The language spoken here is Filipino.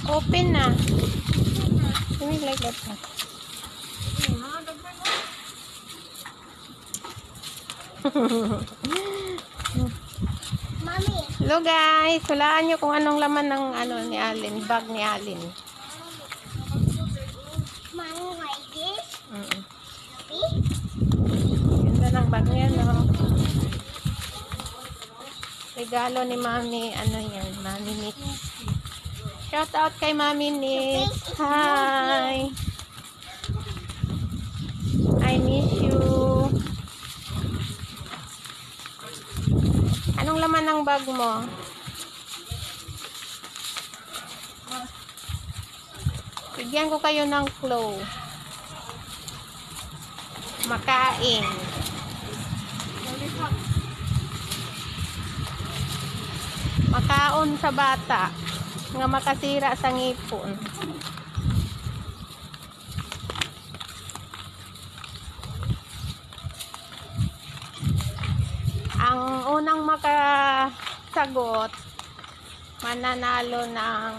Open na. Let me like that. Mami. Hello guys, hulaan nyo kung anong laman ng ni Alin, bag ni Alin. Mami, like this? Ganda ng bag niya, no? Regalo ni Mami, yan, Mami Nick. Shout out kay Mami Nick. Hi! I miss you. Anong laman ng bag mo? Bigyan ko kayo ng clue. Makain. Makaon sa bata. Nga makasira sa ngipon. Ang unang makasagot mananalo ng